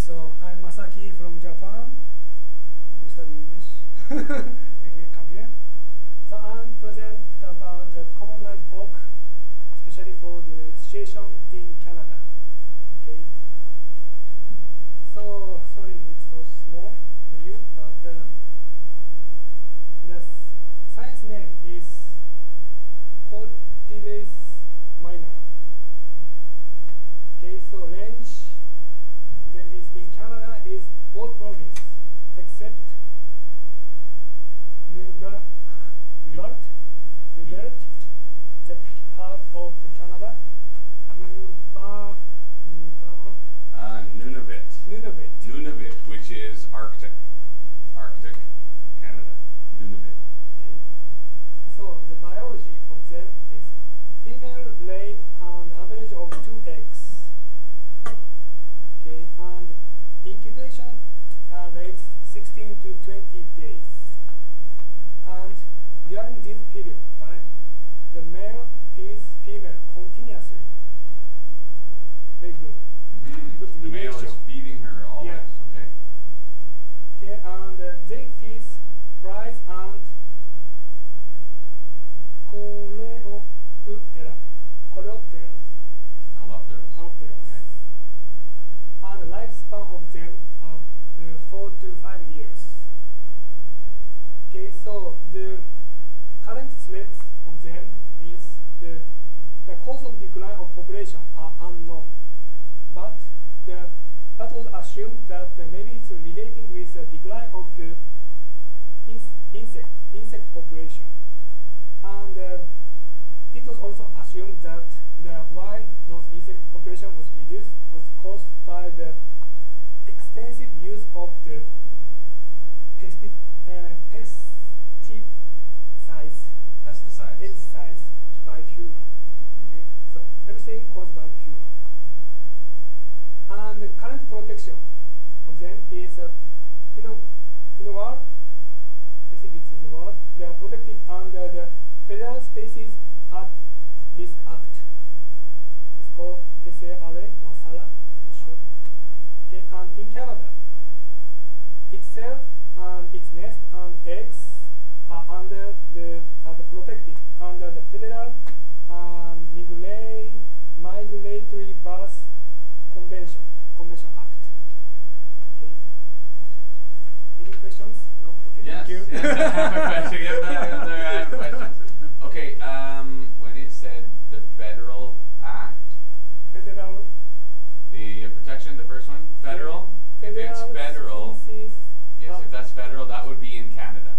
so I'm Masaki from Japan to study English. Come here. So I'm present about the common light book, especially for the situation in Canada. Okay. So sorry, it's so small for you, but the science name is Cordyceps minor. Okay, so range then is in Canada is all province except Newbert, the part of the Canada. Nunavut, which is Arctic Canada. Nunavut. Okay. So the biology of them is female lay an average of 2 eggs. Okay, and incubation rates 16 to 20 days. And during this period of time, the male feeds female continuously. Very good. Good the male is feeding her always. Yeah. Okay. Okay, and they feed flies and coleopterals. Okay. And the lifespan of them are 4 to 5 years. Okay, so the current threats of them is the cause of decline of population are unknown. But that was assumed that maybe it's relating with the decline of the insect population. And it was also assumed that why those insect population was reduced was caused by the extensive use of the pesticides by human. Okay? So everything caused by the human. And the current protection of them is, in the world, I think it's in the world, they are protected under the Federal Species at Risk Act. It's called SARA or SARA, I'm not sure. Okay, and in Canada, itself and its nest and eggs are under protected under the Federal Migratory Birds Convention Act. Okay. Any questions? No. Okay. Yes. Thank you. Yes, I have a question. I have questions. Okay. When it said the Federal Act, the protection, the first one, federal. If it's federal, yes. If that's federal, that would be in Canada.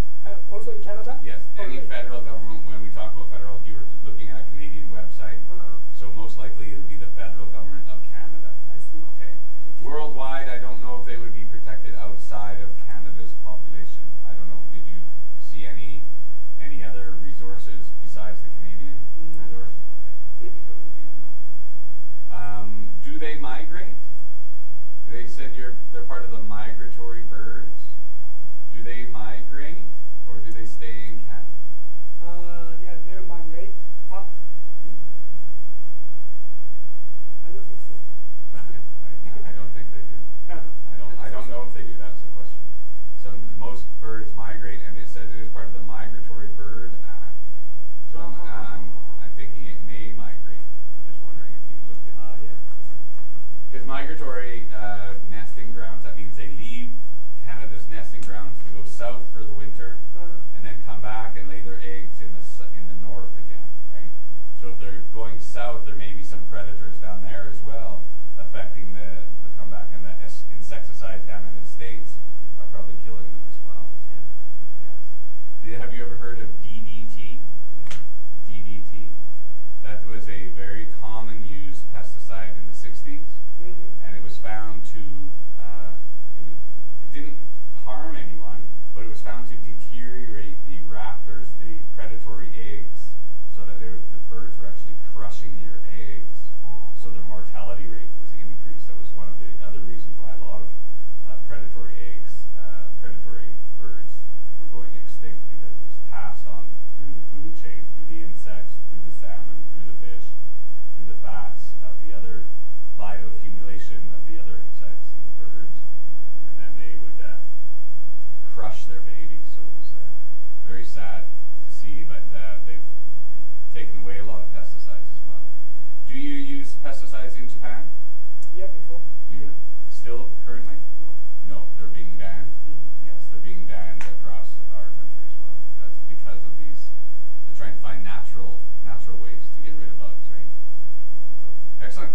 Also in Canada? Yes. Any federal government. When we talk about federal, you were looking at a Canadian website. So most likely it would be the federal government of Canada. I see. Okay. Worldwide, I don't know if they would be protected outside of Canada's population. I don't know. Did you see any other resources besides the Canadian resource? Okay. So it would be unknown. Do they migrate? They said they're part of the migratory birds. Do they migrate or do they stay in Canada? Yeah, they migrate up. I don't think so. Okay. I don't think they do. I don't know if they do. That's the question. Most birds migrate, and it says it is part of the Migratory Bird Act. So I'm thinking it may migrate. I'm just wondering if you looked into it. Yeah. Because migratory nesting grounds, that means they leave Canada's nesting grounds to go south for the winter, and then come back and lay their eggs in the north again, right? So if they're BC, but they've taken away a lot of pesticides as well. Do you use pesticides in Japan? Yeah, before. You Yeah. still currently? No. No, they're being banned. Yes, they're being banned across our country as well. That's because of these. They're trying to find natural ways to get rid of bugs, right? So, excellent.